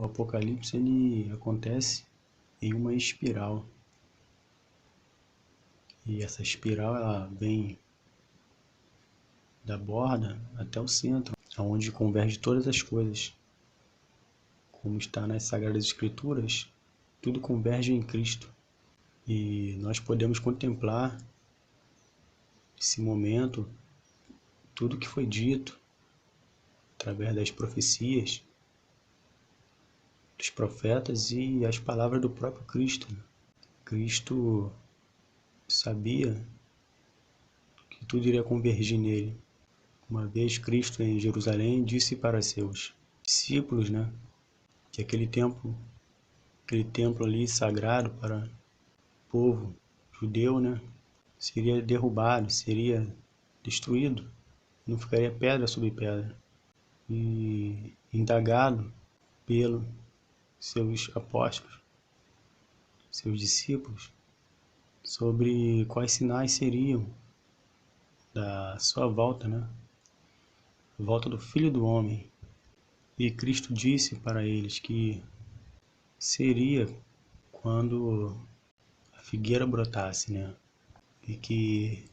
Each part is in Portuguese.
Apocalipse ele acontece em uma espiral. E essa espiral ela vem da borda até o centro, onde converge todas as coisas. Como está nas Sagradas Escrituras, tudo converge em Cristo. E nós podemos contemplar esse momento, tudo que foi dito através das profecias, dos profetas e as palavras do próprio Cristo. Cristo sabia que tudo iria convergir nele. Uma vez Cristo em Jerusalém disse para seus discípulos, que aquele templo ali sagrado para o povo judeu, seria derrubado, seria destruído, não ficaria pedra sobre pedra. E indagado pelos seus apóstolos, seus discípulos, sobre quais sinais seriam da sua volta, a volta do Filho do Homem. E Cristo disse para eles que seria quando a figueira brotasse, e que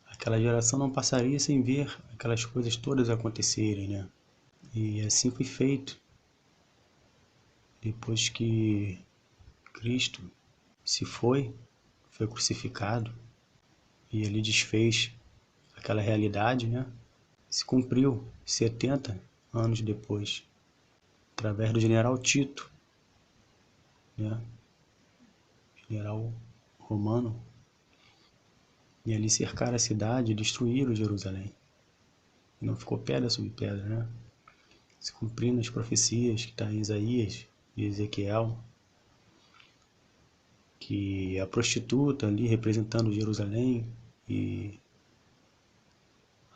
aquela geração não passaria sem ver aquelas coisas todas acontecerem, E assim foi feito. Depois que Cristo se foi crucificado, e ele desfez aquela realidade, se cumpriu 70 anos depois, através do general Tito, general romano, e ali cercaram a cidade e destruíram Jerusalém. E não ficou pedra sobre pedra, Se cumprindo as profecias que está em Isaías e Ezequiel, que a prostituta ali representando Jerusalém e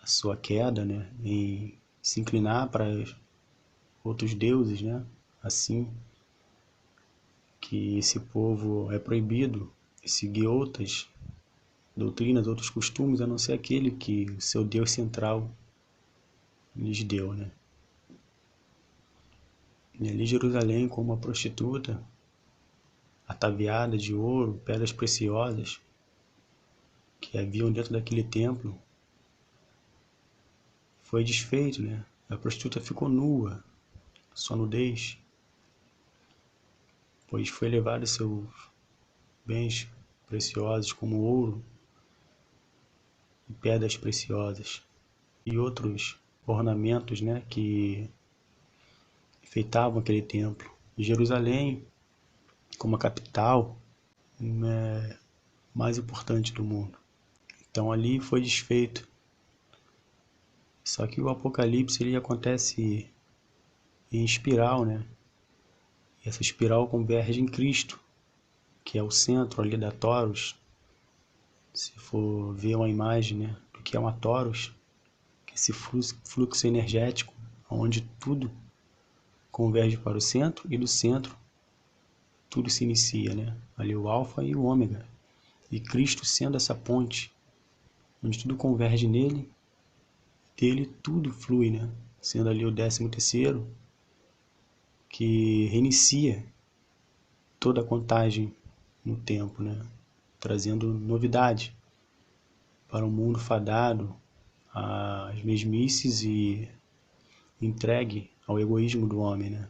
a sua queda, em se inclinar para outros deuses, assim que esse povo é proibido de seguir outras doutrinas, outros costumes, a não ser aquele que o seu Deus central lhes deu, E ali Jerusalém, como uma prostituta, ataviada de ouro, pedras preciosas, que haviam dentro daquele templo, foi desfeito, A prostituta ficou nua, sua nudez, pois foi levado seus bens preciosos como ouro e pedras preciosas e outros ornamentos, que enfeitavam aquele templo. E Jerusalém, como a capital mais importante do mundo. Então ali foi desfeito. Só que o Apocalipse ele acontece em espiral, E essa espiral converge em Cristo, que é o centro ali da Torus. Se for ver uma imagem, do que é uma Torus, que é esse fluxo energético, onde tudo converge para o centro e do centro tudo se inicia, Ali o alfa e o ômega. E Cristo sendo essa ponte, onde tudo converge nele, dele tudo flui, Sendo ali o 13º, que reinicia toda a contagem no tempo, Trazendo novidade para um mundo fadado às mesmices e entregue ao egoísmo do homem,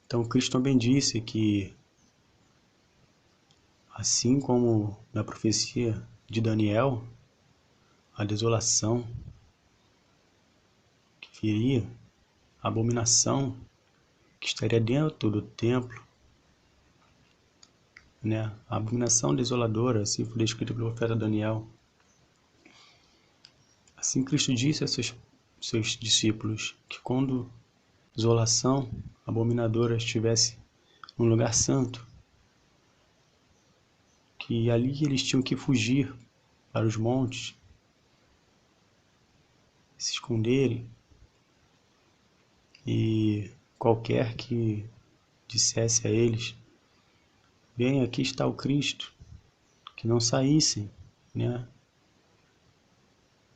Então Cristo também disse que, assim como na profecia de Daniel, a desolação que viria, a abominação que estaria dentro do templo, a abominação desoladora, assim foi descrito pelo profeta Daniel. Assim Cristo disse a seus discípulos que quando desolação abominadora estivesse num lugar santo, que ali eles tinham que fugir para os montes, se esconderem, e qualquer que dissesse a eles: "Bem, aqui está o Cristo", que não saíssem,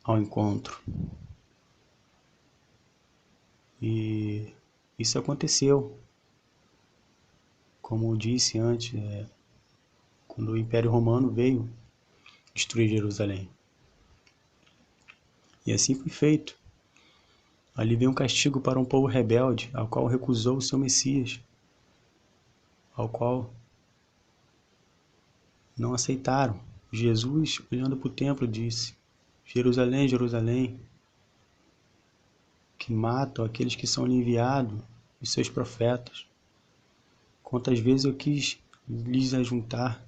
ao encontro. E Isso aconteceu, como eu disse antes, quando o Império Romano veio destruir Jerusalém. E assim foi feito. Ali veio um castigo para um povo rebelde, ao qual recusou o seu Messias, ao qual não aceitaram. Jesus, olhando para o templo, disse: Jerusalém, Jerusalém, que matam aqueles que são enviados, os seus profetas. Quantas vezes eu quis lhes ajuntar,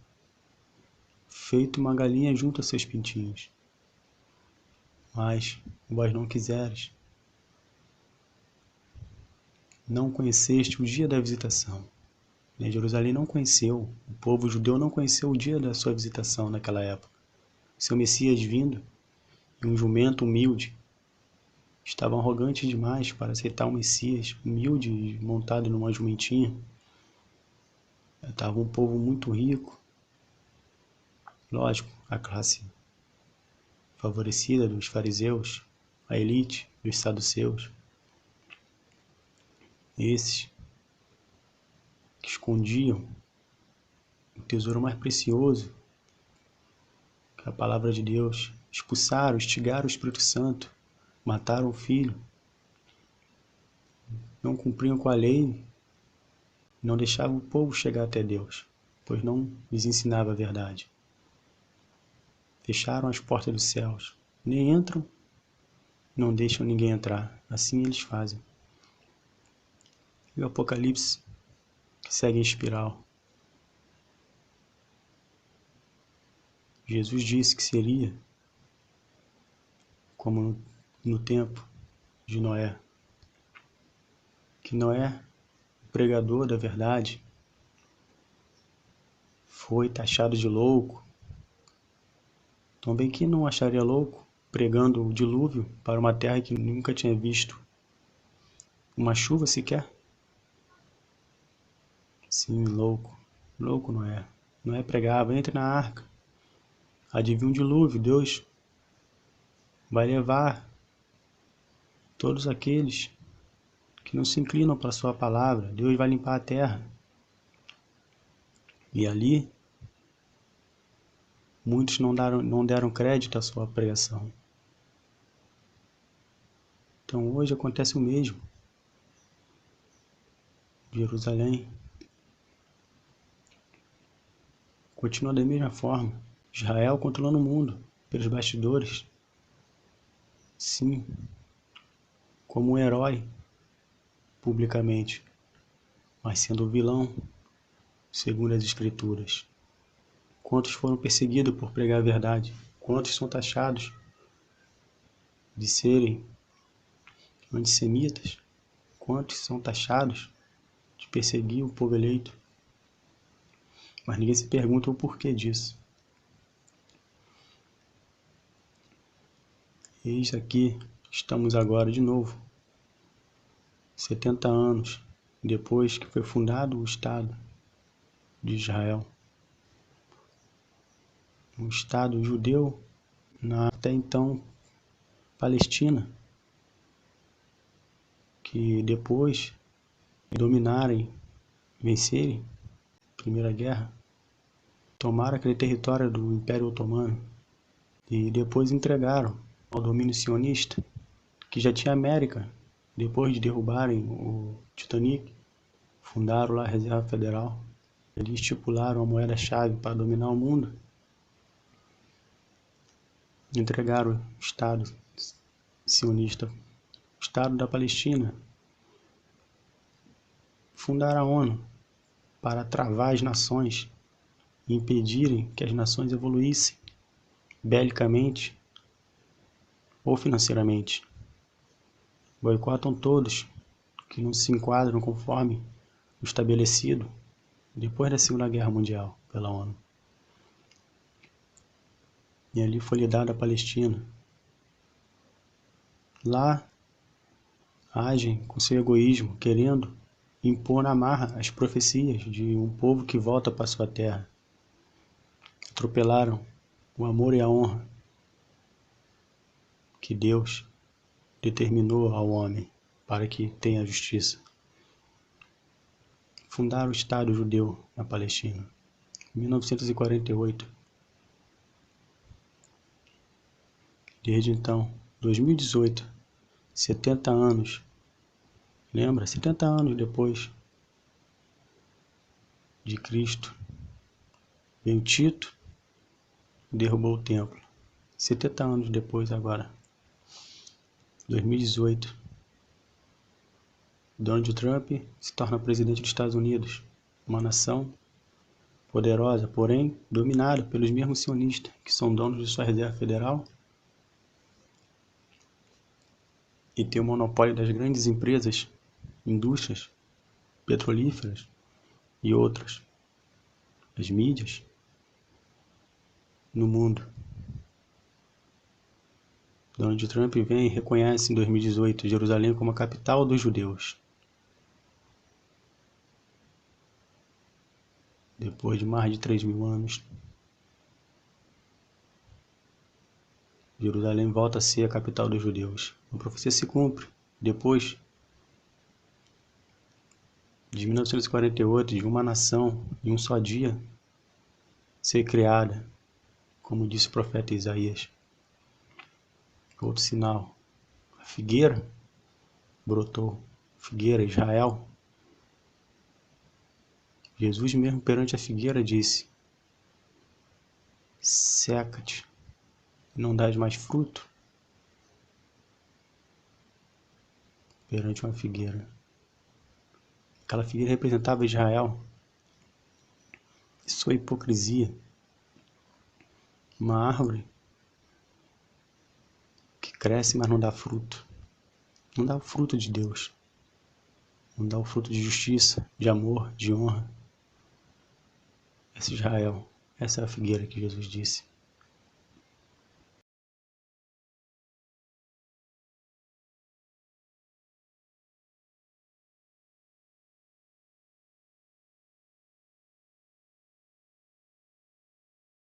feito uma galinha junta seus pintinhos. Mas vós não quiseres. Não conheceste o dia da visitação. Jerusalém não conheceu, o povo judeu não conheceu o dia da sua visitação naquela época. Seu Messias vindo, e um jumento humilde, estavam arrogantes demais para aceitar um Messias humilde e montado numa jumentinha. Estava um povo muito rico, lógico, a classe favorecida dos fariseus, a elite dos saduceus. Esses que escondiam o tesouro mais precioso, que é a palavra de Deus, expulsaram, instigaram o Espírito Santo, mataram o Filho, não cumpriam com a lei, não deixavam o povo chegar até Deus, pois não lhes ensinava a verdade. Fecharam as portas dos céus, nem entram, não deixam ninguém entrar, assim eles fazem. E o Apocalipse, que segue em espiral. Jesus disse que seria como no tempo de Noé, que Noé, o pregador da verdade, foi taxado de louco. Também que não acharia louco pregando o dilúvio para uma terra que nunca tinha visto uma chuva sequer? Sim, louco. Louco Noé. Noé pregava: entre na arca. Adivinha um dilúvio, Deus vai levar todos aqueles que não se inclinam para a sua palavra. Deus vai limpar a terra. E ali, muitos não deram crédito à sua pregação. Então hoje acontece o mesmo. Jerusalém continua da mesma forma. Israel controlando o mundo pelos bastidores. Sim, como um herói publicamente, mas sendo o vilão, segundo as Escrituras. Quantos foram perseguidos por pregar a verdade? Quantos são taxados de serem antissemitas? Quantos são taxados de perseguir o povo eleito? Mas ninguém se pergunta o porquê disso. Eis aqui, estamos agora de novo, 70 anos depois que foi fundado o Estado de Israel. Um Estado judeu na até então Palestina, que depois de dominarem, vencerem a Primeira Guerra, tomaram aquele território do Império Otomano e depois entregaram ao domínio sionista, que já tinha América. Depois de derrubarem o Titanic, fundaram lá a Reserva Federal. Eles estipularam a moeda-chave para dominar o mundo. Entregaram o Estado sionista, o Estado da Palestina. Fundaram a ONU para travar as nações e impedirem que as nações evoluíssem belicamente ou financeiramente. Boicotam todos que não se enquadram conforme o estabelecido depois da Segunda Guerra Mundial pela ONU. E ali foi lhe dada a Palestina. Lá agem com seu egoísmo, querendo impor na marra as profecias de um povo que volta para sua terra. Atropelaram o amor e a honra que Deus determinou ao homem para que tenha justiça. fundaram o Estado judeu na Palestina. Em 1948. Desde então, 2018, 70 anos. Lembra? 70 anos depois de Cristo, veio Tito e derrubou o templo. 70 anos depois agora, 2018, Donald Trump se torna presidente dos Estados Unidos, uma nação poderosa, porém dominada pelos mesmos sionistas, que são donos de sua reserva federal e tem o monopólio das grandes empresas, indústrias petrolíferas e outras, as mídias, no mundo. Donald Trump vem e reconhece em 2018 Jerusalém como a capital dos judeus. Depois de mais de 3.000 anos, Jerusalém volta a ser a capital dos judeus. A profecia se cumpre depois de 1948, de uma nação em um só dia ser criada, como disse o profeta Isaías. Outro sinal, a figueira brotou, figueira, Israel. Jesus mesmo perante a figueira disse: seca-te, não dás mais fruto. Perante uma figueira. Aquela figueira representava Israel e sua hipocrisia. Uma árvore que cresce, mas não dá fruto. Não dá o fruto de Deus. Não dá o fruto de justiça, de amor, de honra. Esse Israel, essa é a figueira que Jesus disse.